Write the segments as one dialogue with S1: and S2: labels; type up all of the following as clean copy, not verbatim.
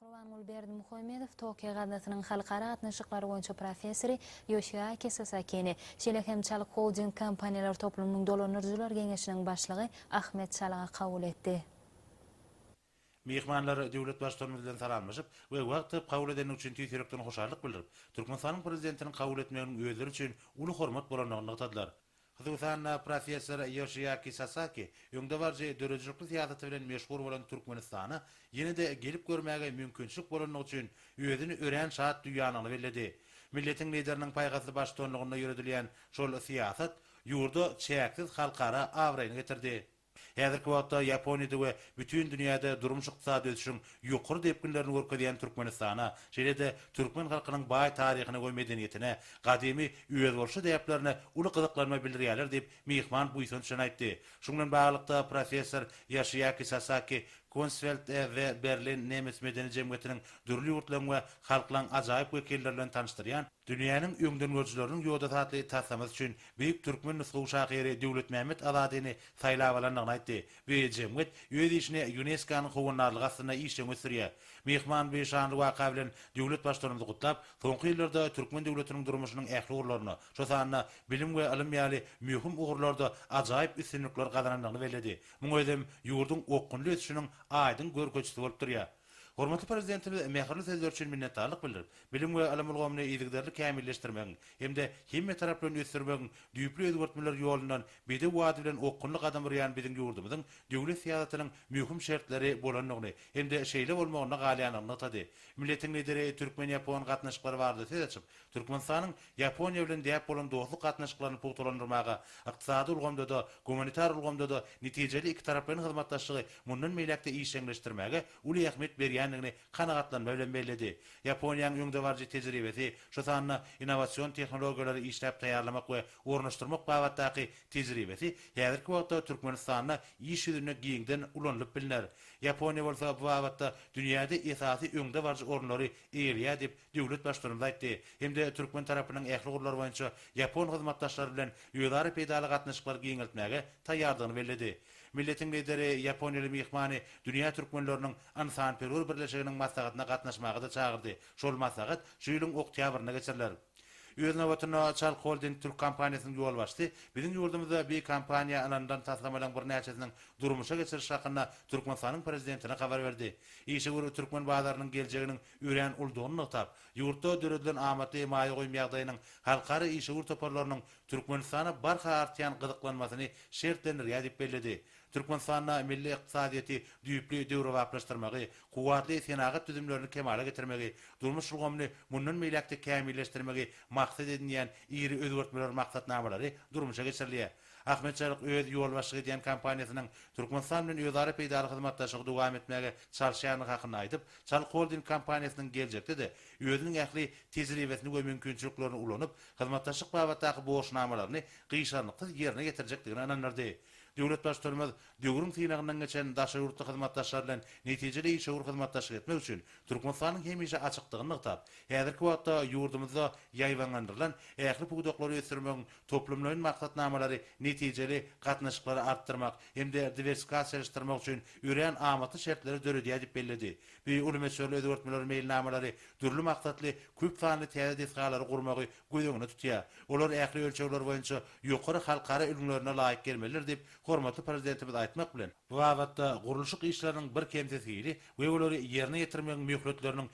S1: Qurbanul Berdimuhamedov Tokyo G'adnasining xalqaro qatnashchilar bo'yicha professori Yoshiaki Sasakini Shelehem Chalik Holding kompaniyalar to'plamining dolanırcılar kengeshining boshlig'i Ahmet Chalaga qabul etdi.
S2: Mehmanlar devlet başkanı bilen salamlaşıp ve vaqtı qabul eden üçün tüyterekten hoşarlık bildirip, Türkmenistan'ın prezidentinin qabul etmeğinin özleri üçün ulu hormat bolanlığını atadılar. Hızıqsanna professor Yoshiaki Sasaki, öňde barjy dörejlikli siýasaty bilen meşhur bolan Türkmenistany ýene-de gelip görmäge mümkinçilik bolanlygy üçin özüni ören şahat dünýanyny bellädi. Milletin lideriniň paýgasy başçylygyna ýürüdilýän şol siýasat ýurda çäksiz halkara awraýny getirdi. Häzirki wagtda Ýaponiýada we bütün dünýäde durmuş ykdysady ösüşiň ýokary depkinlerini görkezýän Türkmenistana, şeýle-de türkmen halkynyň baý taryhyna we medeniýetine, gadymy üýet bolşy däplerini uly gyzyklanma bildirýärler diýip mehman bu ýysan şaýtdy. Şundan baglykda professor Yoshiaki Sasaki Konsfeld ve Berlin Nemes Medeni Cemiyeti'nin dürlü yurtlarını ve halklan acayip vekillerle tanıştıran, dünyanın öňden gözçülerinin ýoda tatly taslaması üçin Büyük Türkmen nüfus şahyry Döwlet Mehmet Aladyny saýlap alanlygyny aýtdy. Bu jemgyýet öz işine UNESCO-nyň howunarlygy aslynda işe gösterýär. Mehman bu şanly waka bilen döwlet başçylaryny gutlap, soňky ýyllarda Türkmen döwletiniň durmuşynyň ähli ugurlaryny, şo sanyna bilim we ilim ýaly mühim ugurlarda ajaýip üstünlikler gazananlygyny bellädi. Muňa edem ýurdun okunly ösüşiniň aýdyn görkeçisi bolup durýar. Hormatly prezidentimiz mähirli sözler üçin minnetdarlyk bildirip, bilim we ilim ulgamyny ýygydarly kämilleşdirmek hemde hemme taraplaryndan ösürmek, düýpli özgertmeler ýolundan bede wady bilen okunly gadam berýän biziň ýurdumyzyň döwlet siýasatynyň mühim şertleri bolanlygyny hemde şeýle bolmagyny galýanyny atady. Milletin lideri Türkmen-Ýapon gatnaşyklary barada söz açyp, Türkmenistanyň Ýaponiýa bilen diýip bolan dostluk gatnaşyklaryny pugtlandyrmaga, ykdysady ulgamda da, humanitar ulgamda da netijeli iki taraplaryň hyzmatdaşlygy mundan meýlekde işleňleşdirmäge uly ähmiýet berýän kanagatlanma bilen belledi. Ýaponiýanyň öňde barjy tejribesi, şo sanyna innowasion tehnologiýalary işläp taýýarlamak we ornaşdyrmak bagatdaky tejribesi häzirki wagtda Türkmenistanyň iş ýüzüne giňden ulanlyp bilinär. Ýaponiýa bolsa bu wagtda dünýäde esasy öňde barjy ornlary eýilýär diýip döwlet başçylaryna aýtdy. Hemde Türkmen tarapynyň ähli ugurlary boýunça Ýapon hyzmatdaşlary bilen ýögary peýdaly gatnaşyklary giňeltmäge taýýardygyny belledi. Milletin lideri Ýaponiýaly mehmany dünýä türkmenleriniň Ansanperwer birleşiginiň maslahatyna gatnaşmagy da çagyrdy. Şol maslahat şu ýylyň oktýabryna geçirilýär. Özüne watyna Çal Holding Türk kompaniýasynyň ýol başdy. Biziň ýurdumyzda bir kompaniýa anandan taslamalaryň bir näçesiniň durmuşa geçiriş hakynda Türkmenistanyň prezidentine habar berdi. Işe görä türkmen bazarynyň geljeginiň ören uldugyny notap, ýurtda döredilen amaty maýy goýum ýagdaýynyň halkara işe gur toparlarynyň Türkmenistana barha artýan gyzyklanmasyny şertlendirýär diýip belledi. Türkmenistanyň milli ykdysadyety düýpli döwre wagtlaşdyrmagy, kuwatly senagat tüzümlerini kemale getirmegi, durmuş ulgamyny mundan meýlekde kämilleşdirmegi maksat edilýän iri özgertmeler maksatnamalary durmuşa geçirilýär. Ahmet Çalyk öz ýol başlygy edýän kompaniýasynyň Türkmenistan bilen ýögary peýdaly hyzmatdaşlygy dowam etmäge çalışýany hakyny aýdyp, Çalyk Holding kompaniýasynyň geljekde de özüniň ähli tejribesini we mümkinçiliklerini ulanyp, hyzmatdaşlyk babatdaky boşnamalaryny gyşanlyksız ýerine getirjekdigini ananlardy. Döwlet başçylarymyz döwrüň synagynyň geçen daşa ýurtly hyzmatdaşlar bilen netijeli işe gur hyzmatdaşlyk etmek üçin Türkmenistanyň hemişe açykdygyny ýytap, häzirki wagtda ýurdumyzda ýaýwanlandyrylan ähli pugudaklary ösürmek, toplamlaryň maksatnamalary netijeli gatnaşyklary artdyrmak hemde diversifikasiýalaşdyrmak üçin ören amaty şertleri döredýär diýip belledi. Bu uly meseleli özgertmeler meýilnamalary türlü maksatly köp sanly täze gurmagy göýüňe tutýar. Olar ähli ölçekler boýunça ýokary halkara ülgülerine laýyk gelmeliler diýip hormatly prezidentimiz aýtmak bilen bu wagtda gurulşyk işleriniň bir kemsizligi we olary ýerine ýetirmek möhletleriniň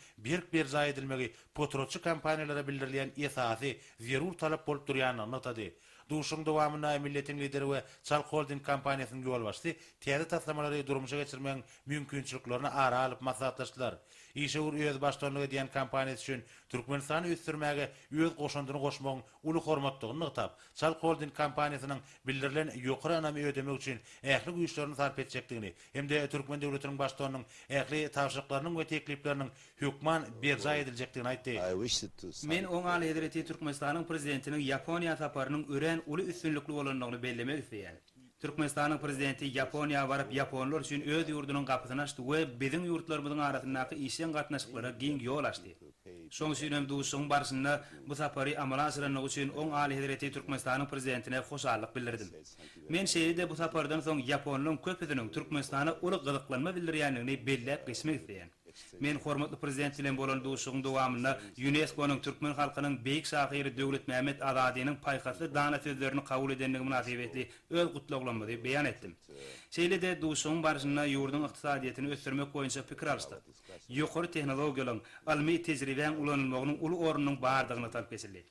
S2: bir zaý edilmegi potroçy kompaniýalara bildirilýän esasy zerur talap bolup durýanyny atady. Duşun dowamyna milletin lideri we Çal Holding kompaniýasynyň ýol başçy täze taslamalary durmuşa geçirmeň mümkinçiliklerini ara alyp maslahatlaşdylar. Işe gur öz başçylygy edýän kompaniýasy üçin Türkmenistany ösdürmäge öz goşandyny goşmagyň uly hormatlygyny ýytap, Çal Holding kompaniýasynyň bildirilen ýokary anamy ödemek üçin ähli güýçlerini sarp etjekdigini, hemde Türkmen döwletiniň başçylarynyň ähli tawşyklarynyň we teklipleriniň hökman berja ediljekdigini aýtdy.
S3: Men oň aly hedireti Türkmenistanyň prezidentiniň Ýaponiýa saparynyň ören uly üstünlikli bolanlygyny bellemek isleýär. Türkmenistanyň prezidenti Ýaponiýa baryp Ýaponlar üçin öz ýurdunyň gapasyny açdy we biziň ýurtlarymyzyň arasyndaky işen gatnaşyklara giň ýol açdy. Şoň üçin hem duşuň barşynda bu sapary amala aşyranyk üçin oň aly hedireti Türkmenistanyň prezidentine hoşallyk bildirdim. Men şeýle bu sapardan soň Ýaponlaryň köpüdiniň Türkmenistana uly gyzyklanma bildirýänligini bellep geçmek isleýän. Men hormatly prezident bilen bolan duşugyň dowamynda UNESCO-nyň türkmen halkynyň beýik şahyry Döwlet Mehmet Azadynyň paýkasly dana sözlerini kabul edenligi münasibetli öz gutlaglamagy beýan etdim. Şeýle-de duşugyň barşyna ýurdun ykdysadyýatyny ösdürmek boýunça pikir alşdyk. Ýokary tehnologiýalaryň, almy tejribeň ulanylmagynyň uly ornunyň bardygyny talap edildi.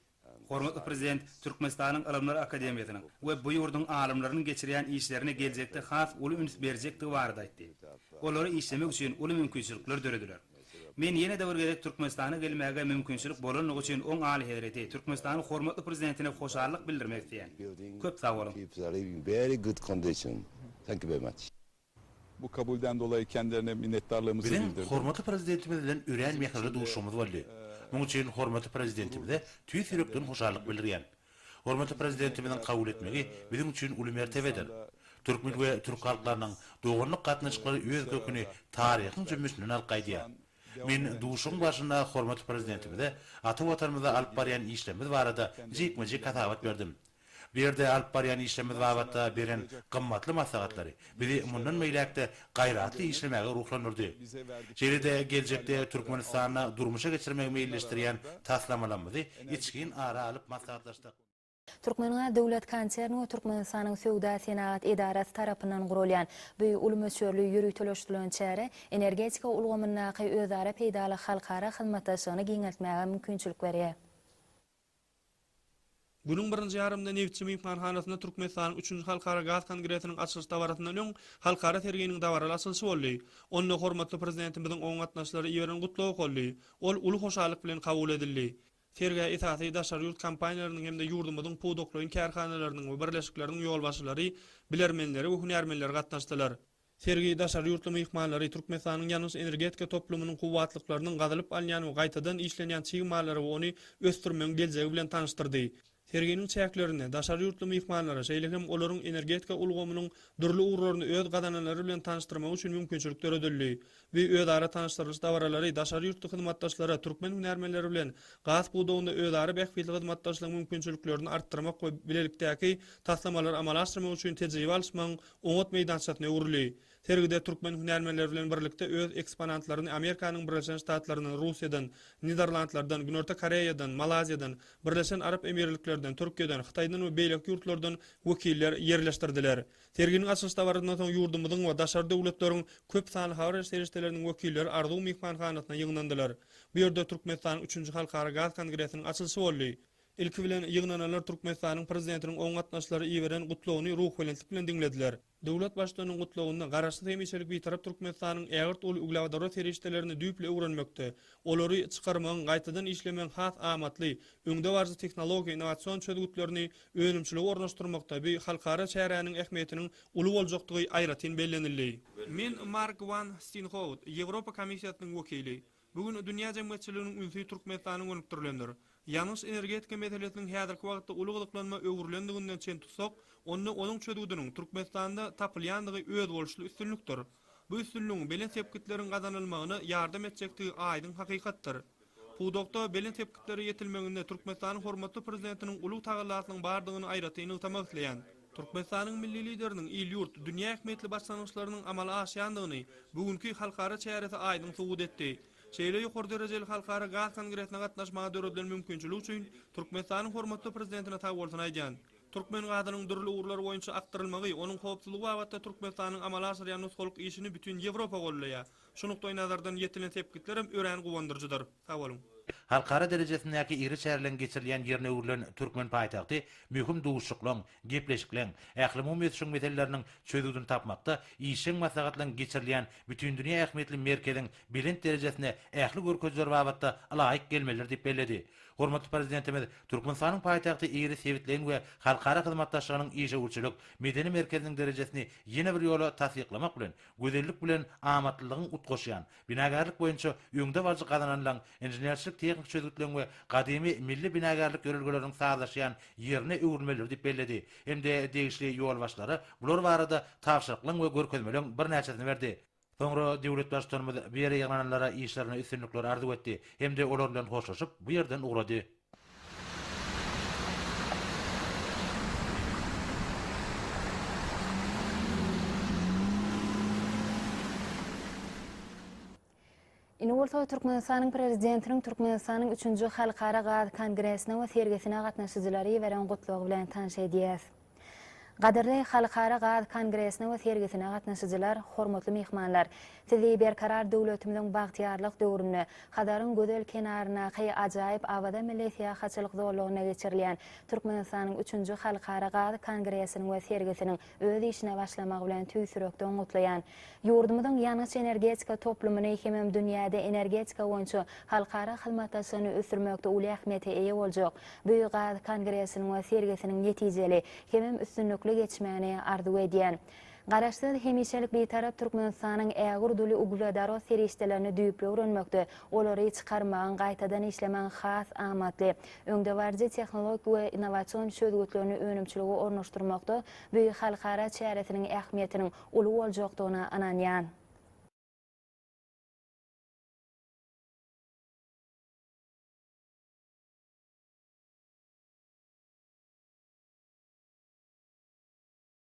S3: Hormatly prezident Türkmenistanyň Alimler Akademiýasynyň we bu ýurdun alimlarynyň geçirýän işlerini geljekde has uly üns berjekdi barada aýtdy. Olary işlemek üçin uly mümkinçilikler dörediler. Men ýene de bir Türkmenistana gelmäge mümkinçilik bolanlygy üçin oň aly hedireti Türkmenistanyň hormatly prezidentine hoşarlyk bildirmek diýen. Köp sag bolun.
S4: Very good condition. Thank you very much.
S5: Bu kabulden dolayı kendilerine minnettarlığımızı
S2: Bizim
S5: bildirdik.
S2: hormatly prezidentimiz bilen üren mehirli duşumuz boldy. Muň üçin hormatly prezidentimize tüý sürekden hoşarlyk bildirýän. Hormatly prezidentimizin kabul etmegi bizim üçin uly mertebedir. Türkmen we türk halklarynyň dogurlyk gatnaşyklary öz köküni taryhyň jümmüşinden alqaýdýar. Men duşuň başynda hormatly prezidentimize ata watanymyza alyp barýan işlerimiz barada jikmejik katabat berdim. Bir yerde alyp barýan işlerimiz wagtda beren gymmatly maslahatlary bizi mundan meýlekde gaýratly işlemege ruhlandyrdy. Şeýle-de geljekde Türkmenistanyny durmuşa geçirmegi meýilleşdirýän taslamalary içkin ara alyp maslahatlaşdyk.
S1: Türkmenistana döwlet konserni we Türkmenistanyň Söwda Senagat Edarasy tarapyndan gurulýan bu ulumöçörlü ýürütülüşdilen çäre energetika ulgamynyňky özara peýdaly halkara hyzmatdaşlygyny giňeltmäge mümkinçilik berýär.
S6: Bunun birinci yarımda Nevçi Mehmanxanasyna Türkmenistanyň 3-nji Halkara Gaz Kongresiniň açylyş dawaratyndan öň halkara terginiň dawaraly açylşy boldy. Onda hormatly prezidentimiziň oň gatnaşlary ýeren gutlaw boldy. Ol uly hoşarlyk bilen kabul edildi. Terge esasy daşary ýurt kompaniýalarynyň hemde ýurdumyzyň puwdoklaryň kärhanalarynyň we birleşikleriniň ýolbaşçylary, bilermenleri we hünärmenleri gatnaşdylar. Sergi daşary ýurtly mehmanlary Türkmenistanyň ýalnys energetika toplumynyň kuwwatlyklarynyň gazylyp alýan we gaýtadan işlenýän çygmalary we ony ösdürmeň geljegi bilen tanıştyrdy. Serginiň çäklerini daşary ýurtly mehmanlara şeýle hem olaryň energetika ulgamynyň durly urlaryny öz gadananlary bilen tanıştyrmak üçin mümkinçilikler ödüldi. We özara tanıştyrlyş dawaralary daşary ýurtly hyzmatdaşlara türkmen hünärmenleri bilen gaz buwdagynda özara bähfili hyzmatdaşlyk mümkinçiliklerini artdyrmak we bilelikdäki taslamalar amala aşdyrmak üçin tejribe alşmaň oňat meýdançatyna uruly. Sergide türkmen hünärmenleri bilen birlikde öz eksponantlaryny Amerikanyň Birleşen Ştatlarynyň, Russiýadan, Niderlandlardan, Günörtü Koreýadan, Malaziýadan, Birleşen Arap Emirliklerden, Türkiýeden, Hytaýdan we beýleki ýurtlardan wekiller ýerleşdirdiler. Serginiň açyş dawaryndan soň ýurdumyzyň we daşary döwletleriň köp sanly habar serişdeleriniň wekilleri Arduw mehmanxanasyna ýygnandylar. Bu ýerde Türkmenistanyň 3-nji Halkara Gaz Kongresiniň açylşy boldy. İlki bilen ýygnananlar Türkmenistanyň prezidentiniň oň gatnaşlary iýeren gutlawyny ruh bilen dinlediler. Döwlet başçylygynyň gutlawyna garaşly temizçilik bitirip Türkmenistanyň ägirt uly uglawadary serişdelerini düýple öwrenmekde. Olary çykarmagyň, gaýtadan işlemeň has amatly, öňde barjy tehnologiýa, innowasion çözgütlerini önümçilik ornaşdyrmakda bir halkara çäräniň ähmiýetiniň uly boljakdygy aýratyn bellenildi. Men Mark van Steenhout, Ýewropa Komissiýasynyň wekili. Bugün dünýä jemgyýetçiliginiň ünsi Türkmenistanyň gönükdirlendir. Ýalnys energetika meselesiniň häzirki wagtda uluglyklanyma öwürlendiginden çen tutsak, onuň çözgüdiniň Türkmenistanda tapylýandygy öz bolşly üstünlükdir. Bu üstünlüğün belen sepkitleriň gazanylmagyna ýardam etjekdigi aýdyn hakykatdyr. Puwdokda belen sepkitleri ýetilmeginde Türkmenistanyň hormatly prezidentiniň uly tagallatynyň bardygyny aýratyny ýytamak isleýän. Türkmenistanyň milli lideriniň il-ýurt, dünýä ähmiýetli başlanýyşlarynyň amala aşýandygyny bugünkü halkara çäresi aýdyn subut etdi. Şeýle ýokary derejeli halkara gaz kongresine gatnaşmaga döredilen mümkinçilik üçin Türkmenistanyň hormatly prezidentine taýbolsaň aýdýan. Türkmen gadynyň durly urlary boýunça aktyrylmagy, onuň howpsuzlygy wagtda Türkmenistanyň amala aşyrýan nusgalyk işini bütün Ýewropa gollaýar. Şonukdaý nazardan ýetilen tepkitler hem ören gowandyrjydyr. Sag bolun.
S2: Halkara derejesindäki iri şäherlen geçirilen ýerine urlan türkmen paýtagty mühim duşuklaň, gepleşikleň, ähli umumyetçiň meseleläriniň çözüdini tapmakda işin maslahatlaryň geçirilen bütün dünýä ähmiýetli merkeziň bilinç derejesine ähli görkezler wagtda alaýyk gelmeler diýip belledi. Hormatly prezidentimiz Türkmenistanyň paýtagty iri sewitleň we halkara hyzmatdaşlygynyň ýeşewçilik medeni merkeziniň derejesini ýene bir ýola tasdiklamak bilen, gözellik bilen amatlylygyny utgoşýan, binagarlyk boýunça öňde barjy gazananlaryň inženerçilik teknik çözgütleň we gadymy milli binagarlyk örelgeleriniň saglaşýan ýerine öwürmeler diýip belledi. Hemde degişli ýolbaşlary bular barada tapşyryklaň we görkezmeleň bir näçesini berdi. Soňra döwlet başçylygymyz beri ýagnanlara işlerini üstünlikler arzuw etdi. Hemde olar bilen hoşlaşyp bu ýerden ugrady.
S1: Inolta Türkmenistan'ın prezidentinin Türkmenistan'ın 3-nji Halkara Gaz Kongresine we sergisine gatnaşyjylary beren gutlugy bilen tanış edýäs. Gaderli Halkara Gaz Kongresine we sergisine gatnaşyjylar, hormatly mehmanlar, sizi berkarar döwletimiziň bagtyarlyk döwrüne, Hadarın gözel kenaryna hy ajaýyp awada milli syýahatçylyk zorlugyna geçirilýän Türkmenistanyň 3-nji Halkara Gaz Kongresiniň we sergisiniň öz işine başlamak bilen tüýsürekden gutlaýan. Ýurdumyzyň ýanyç energetika toplumyny hem dünýäde energetika boýunça halkara hyzmatlaryny ösürmekde uly ähmiýete eýe boljak. Büýük Gaz Kongresiniň we sergisiniň netijeli hem üstünlükli geçmäni arzu edýän. Garaşsyz hemişelik bir tarap Türkmenistanyň ägur duly ugladaro serişdelerini düýüp öwrenmekde, olary çykarmagyň, gaýtadan işlemäň has amatly, öňde barjy tehnologik we innowasion şöhretlerini önümçiligi ornaşdyrmakda büýük halkara çäresiniň ähmiýetiniň uly boljakdygyna ananýan.